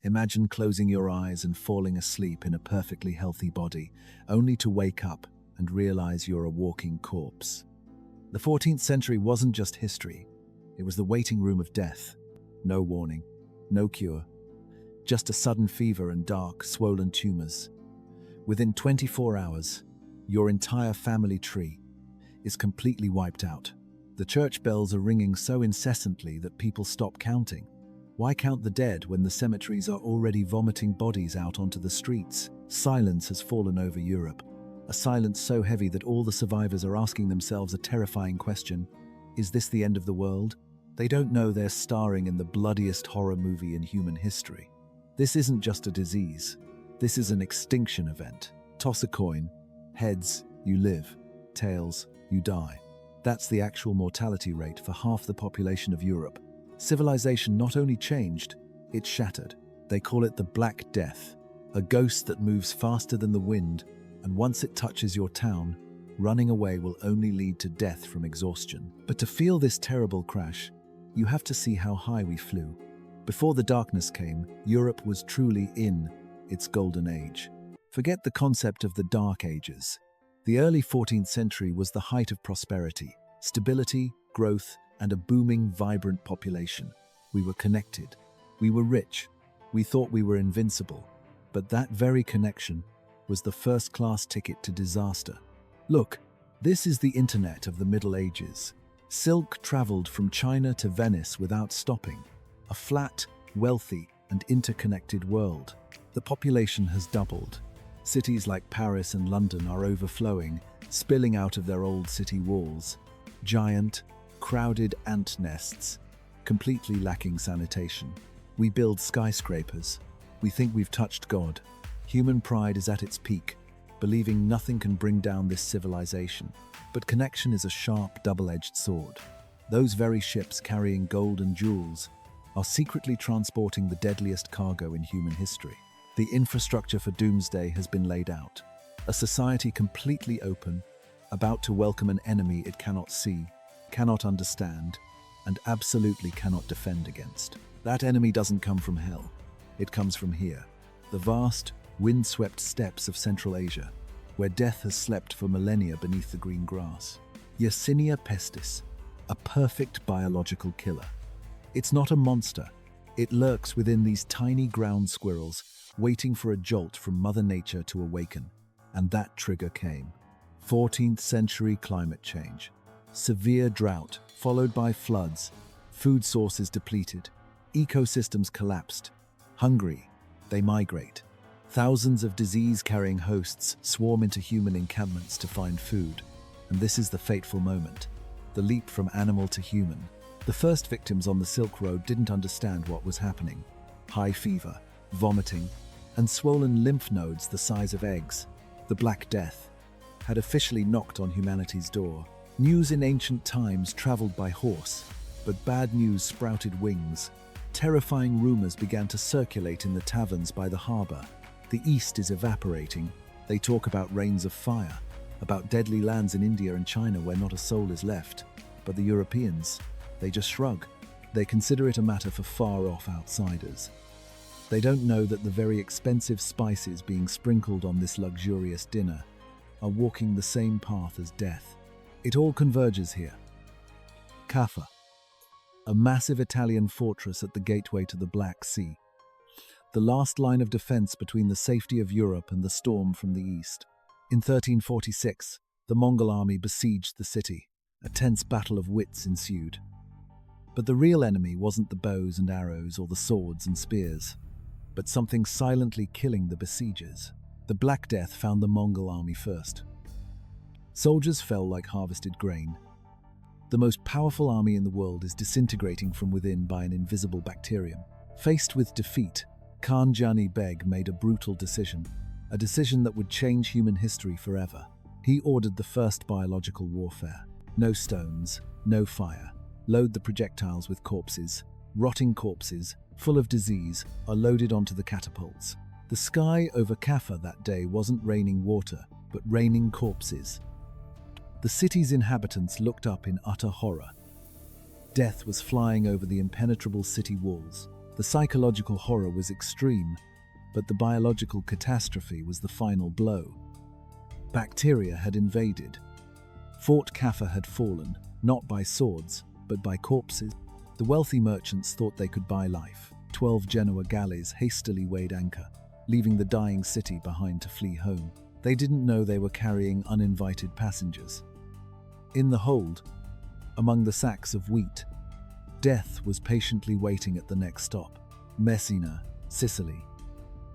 Imagine closing your eyes and falling asleep in a perfectly healthy body, only to wake up and realize you're a walking corpse. The 14th century wasn't just history, it was the waiting room of death. No warning, no cure, just a sudden fever and dark, swollen tumors. Within 24 hours, your entire family tree is completely wiped out. The church bells are ringing so incessantly that people stop counting. Why count the dead when the cemeteries are already vomiting bodies out onto the streets? Silence has fallen over Europe. A silence so heavy that all the survivors are asking themselves a terrifying question. Is this the end of the world? They don't know they're starring in the bloodiest horror movie in human history. This isn't just a disease. This is an extinction event. Toss a coin. Heads, you live. Tails, you die. That's the actual mortality rate for half the population of Europe. Civilization not only changed, it shattered. They call it the Black Death, a ghost that moves faster than the wind, and once it touches your town, running away will only lead to death from exhaustion. But to feel this terrible crash, you have to see how high we flew. Before the darkness came, Europe was truly in its golden age. Forget the concept of the Dark Ages. The early 14th century was the height of prosperity, stability, growth, and a booming, vibrant population. We were connected. We were rich. We thought we were invincible. But that very connection was the first-class ticket to disaster. Look, this is the internet of the Middle Ages. Silk traveled from China to Venice without stopping. A flat, wealthy, and interconnected world. The population has doubled. Cities like Paris and London are overflowing, spilling out of their old city walls. Giant, crowded ant nests, completely lacking sanitation. We build skyscrapers. We think we've touched God. Human pride is at its peak, believing nothing can bring down this civilization. But connection is a sharp, double-edged sword. Those very ships carrying gold and jewels are secretly transporting the deadliest cargo in human history. The infrastructure for doomsday has been laid out. A society completely open, about to welcome an enemy it cannot see, cannot understand, and absolutely cannot defend against. That enemy doesn't come from hell. It comes from here, the vast, wind-swept steppes of Central Asia, where death has slept for millennia beneath the green grass. Yersinia pestis, a perfect biological killer. It's not a monster. It lurks within these tiny ground squirrels, waiting for a jolt from Mother Nature to awaken. And that trigger came. 14th century climate change. Severe drought, followed by floods, food sources depleted, ecosystems collapsed. Hungry, they migrate. Thousands of disease-carrying hosts swarm into human encampments to find food. And this is the fateful moment, the leap from animal to human. The first victims on the Silk Road didn't understand what was happening. High fever, vomiting, and swollen lymph nodes the size of eggs. The Black Death had officially knocked on humanity's door. News in ancient times traveled by horse, but bad news sprouted wings. Terrifying rumors began to circulate in the taverns by the harbor. The East is evaporating. They talk about rains of fire, about deadly lands in India and China where not a soul is left. But the Europeans, they just shrug. They consider it a matter for far-off outsiders. They don't know that the very expensive spices being sprinkled on this luxurious dinner are walking the same path as death. It all converges here. Caffa, a massive Italian fortress at the gateway to the Black Sea. The last line of defense between the safety of Europe and the storm from the east. In 1346, the Mongol army besieged the city. A tense battle of wits ensued. But the real enemy wasn't the bows and arrows or the swords and spears, but something silently killing the besiegers. The Black Death found the Mongol army first. Soldiers fell like harvested grain. The most powerful army in the world is disintegrating from within by an invisible bacterium. Faced with defeat, Khan Jani Beg made a brutal decision, a decision that would change human history forever. He ordered the first biological warfare. No stones, no fire. Load the projectiles with corpses. Rotting corpses, full of disease, are loaded onto the catapults. The sky over Caffa that day wasn't raining water, but raining corpses. The city's inhabitants looked up in utter horror. Death was flying over the impenetrable city walls. The psychological horror was extreme, but the biological catastrophe was the final blow. Bacteria had invaded. Fort Caffa had fallen, not by swords, but by corpses. The wealthy merchants thought they could buy life. 12 Genoa galleys hastily weighed anchor, leaving the dying city behind to flee home. They didn't know they were carrying uninvited passengers. In the hold, among the sacks of wheat, death was patiently waiting at the next stop, Messina, Sicily,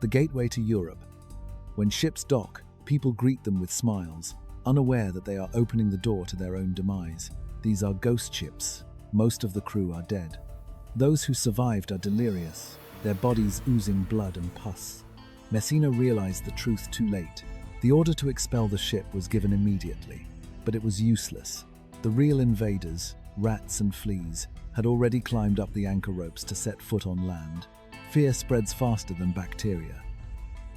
the gateway to Europe. When ships dock, people greet them with smiles, unaware that they are opening the door to their own demise. These are ghost ships. Most of the crew are dead. Those who survived are delirious, their bodies oozing blood and pus. Messina realized the truth too late. The order to expel the ship was given immediately, but it was useless. The real invaders, rats and fleas, had already climbed up the anchor ropes to set foot on land. Fear spreads faster than bacteria.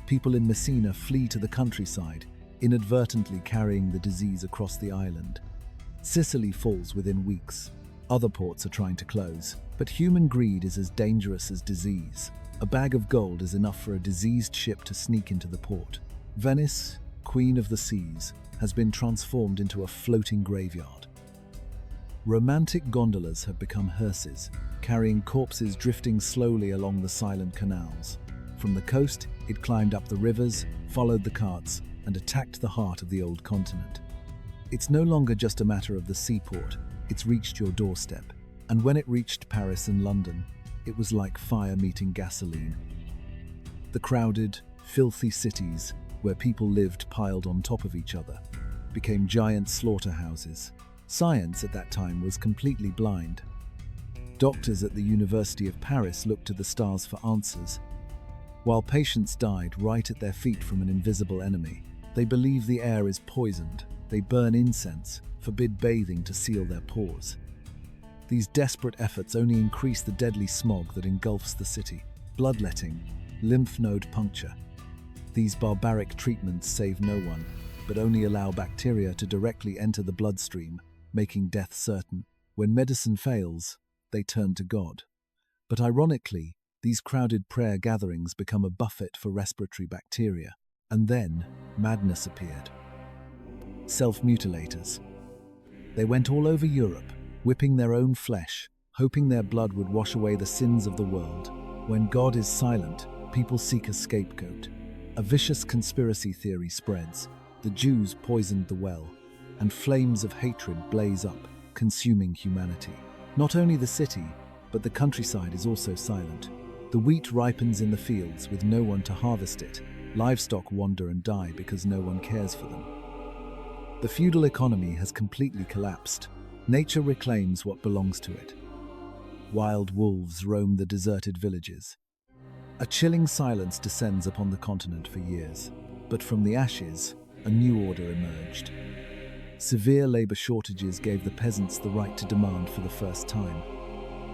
People in Messina flee to the countryside, inadvertently carrying the disease across the island. Sicily falls within weeks. Other ports are trying to close, but human greed is as dangerous as disease. A bag of gold is enough for a diseased ship to sneak into the port. Venice, queen of the seas, has been transformed into a floating graveyard. Romantic gondolas have become hearses, carrying corpses drifting slowly along the silent canals. From the coast, it climbed up the rivers, followed the carts, and attacked the heart of the old continent. It's no longer just a matter of the seaport, it's reached your doorstep. And when it reached Paris and London, it was like fire meeting gasoline. The crowded, filthy cities, where people lived piled on top of each other, became giant slaughterhouses. Science at that time was completely blind. Doctors at the University of Paris looked to the stars for answers. While patients died right at their feet from an invisible enemy, they believe the air is poisoned. They burn incense, forbid bathing to seal their pores. These desperate efforts only increase the deadly smog that engulfs the city. Bloodletting, lymph node puncture. These barbaric treatments save no one, but only allow bacteria to directly enter the bloodstream, making death certain. When medicine fails, they turn to God. But ironically, these crowded prayer gatherings become a buffet for respiratory bacteria. And then, madness appeared. Self-mutilators. They went all over Europe, whipping their own flesh, hoping their blood would wash away the sins of the world. When God is silent, people seek a scapegoat. A vicious conspiracy theory spreads. The Jews poisoned the well, and flames of hatred blaze up, consuming humanity. Not only the city, but the countryside is also silent. The wheat ripens in the fields with no one to harvest it. Livestock wander and die because no one cares for them. The feudal economy has completely collapsed. Nature reclaims what belongs to it. Wild wolves roam the deserted villages. A chilling silence descends upon the continent for years. But from the ashes, a new order emerged. Severe labor shortages gave the peasants the right to demand for the first time.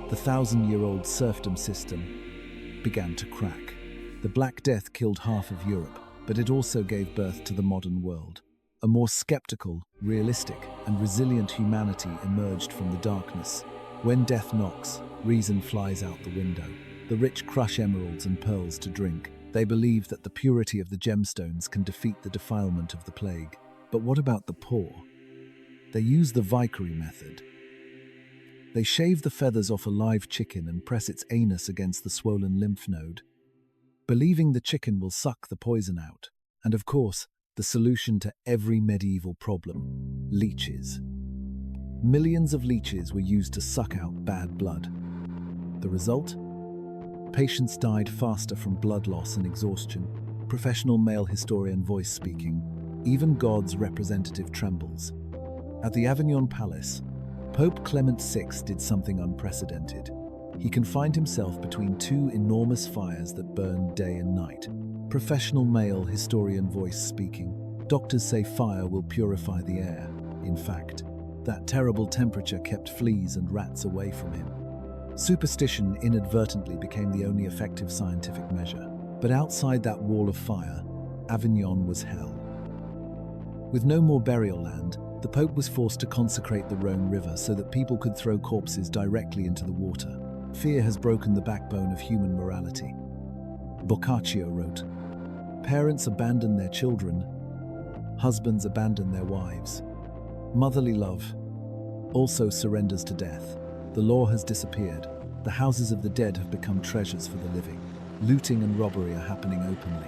The 1,000-year-old serfdom system began to crack. The Black Death killed half of Europe, but it also gave birth to the modern world. A more skeptical, realistic, and resilient humanity emerged from the darkness. When death knocks, reason flies out the window. The rich crush emeralds and pearls to drink. They believe that the purity of the gemstones can defeat the defilement of the plague. But what about the poor? They use the Vicary method. They shave the feathers off a live chicken and press its anus against the swollen lymph node, believing the chicken will suck the poison out. And of course, the solution to every medieval problem: leeches. Millions of leeches were used to suck out bad blood. The result? Patients died faster from blood loss and exhaustion. Professional male historian voice speaking. Even God's representative trembles. At the Avignon Palace, Pope Clement VI did something unprecedented. He confined himself between two enormous fires that burned day and night. Professional male historian voice speaking. Doctors say fire will purify the air. In fact, that terrible temperature kept fleas and rats away from him. Superstition inadvertently became the only effective scientific measure. But outside that wall of fire, Avignon was hell. With no more burial land, the Pope was forced to consecrate the Rhone River so that people could throw corpses directly into the water. Fear has broken the backbone of human morality. Boccaccio wrote, "Parents abandon their children, husbands abandon their wives. Motherly love also surrenders to death. The law has disappeared. The houses of the dead have become treasures for the living. Looting and robbery are happening openly."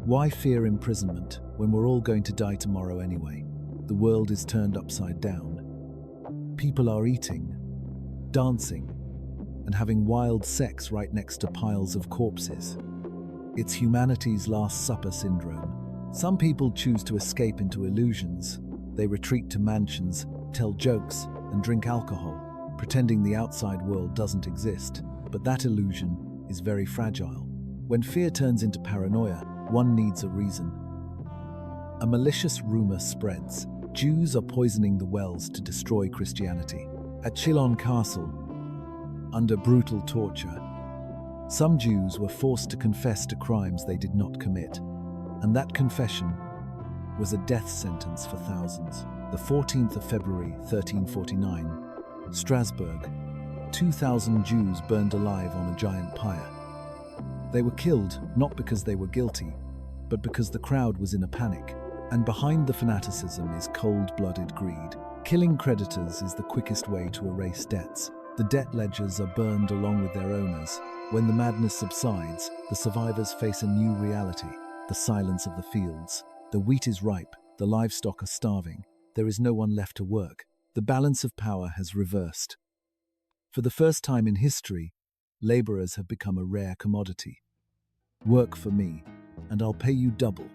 Why fear imprisonment when we're all going to die tomorrow anyway? The world is turned upside down. People are eating, dancing, and having wild sex right next to piles of corpses. It's humanity's Last Supper syndrome. Some people choose to escape into illusions. They retreat to mansions, tell jokes, and drink alcohol, pretending the outside world doesn't exist. But that illusion is very fragile. When fear turns into paranoia, one needs a reason. A malicious rumor spreads. Jews are poisoning the wells to destroy Christianity. At Chillon Castle, under brutal torture, some Jews were forced to confess to crimes they did not commit, and that confession was a death sentence for thousands. The 14th of February, 1349, Strasbourg, 2,000 Jews burned alive on a giant pyre. They were killed not because they were guilty, but because the crowd was in a panic. And behind the fanaticism is cold-blooded greed. Killing creditors is the quickest way to erase debts. The debt ledgers are burned along with their owners. When the madness subsides, the survivors face a new reality: the silence of the fields. The wheat is ripe, the livestock are starving, there is no one left to work. The balance of power has reversed. For the first time in history, laborers have become a rare commodity. Work for me, and I'll pay you double.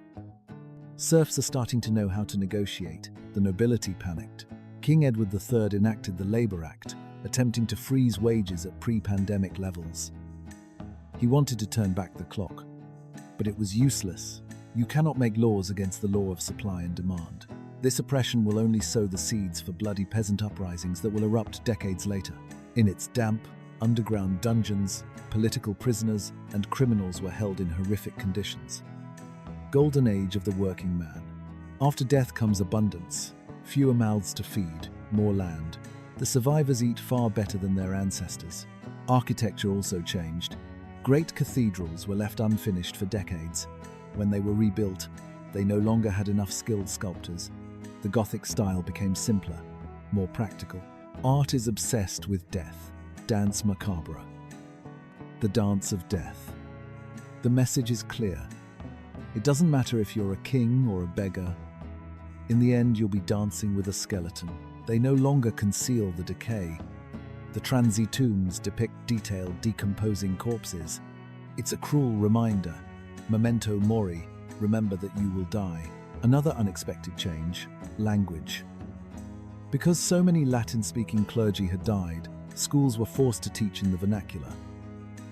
Serfs are starting to know how to negotiate. The nobility panicked. King Edward III enacted the Labour Act, attempting to freeze wages at pre-pandemic levels. He wanted to turn back the clock, but it was useless. You cannot make laws against the law of supply and demand. This oppression will only sow the seeds for bloody peasant uprisings that will erupt decades later. In its damp, underground dungeons, political prisoners and criminals were held in horrific conditions. Golden age of the working man. After death comes abundance, fewer mouths to feed, more land. The survivors eat far better than their ancestors. Architecture also changed. Great cathedrals were left unfinished for decades. When they were rebuilt, they no longer had enough skilled sculptors. The Gothic style became simpler, more practical. Art is obsessed with death. Dance macabre. The dance of death. The message is clear. It doesn't matter if you're a king or a beggar. In the end, you'll be dancing with a skeleton. They no longer conceal the decay. The transy tombs depict detailed, decomposing corpses. It's a cruel reminder. Memento mori, remember that you will die. Another unexpected change, language. Because so many Latin-speaking clergy had died, schools were forced to teach in the vernacular.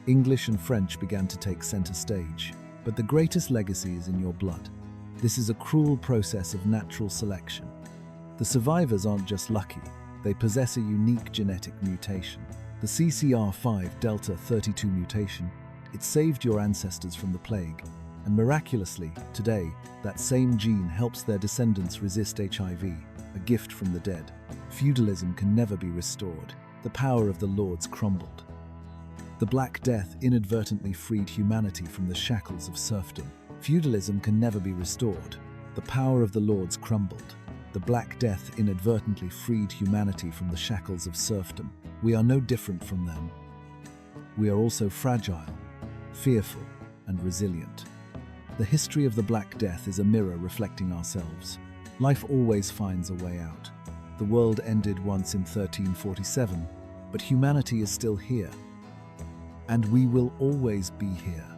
English and French began to take center stage. But the greatest legacy is in your blood. This is a cruel process of natural selection. The survivors aren't just lucky, they possess a unique genetic mutation. The CCR5 Delta 32 mutation. It saved your ancestors from the plague. And miraculously, today, that same gene helps their descendants resist HIV, a gift from the dead. Feudalism can never be restored. The power of the lords crumbled. The Black Death inadvertently freed humanity from the shackles of serfdom. Feudalism can never be restored. The power of the lords crumbled. The Black Death inadvertently freed humanity from the shackles of serfdom. We are no different from them. We are also fragile, fearful, and resilient. The history of the Black Death is a mirror reflecting ourselves. Life always finds a way out. The world ended once in 1347, but humanity is still here. And we will always be here.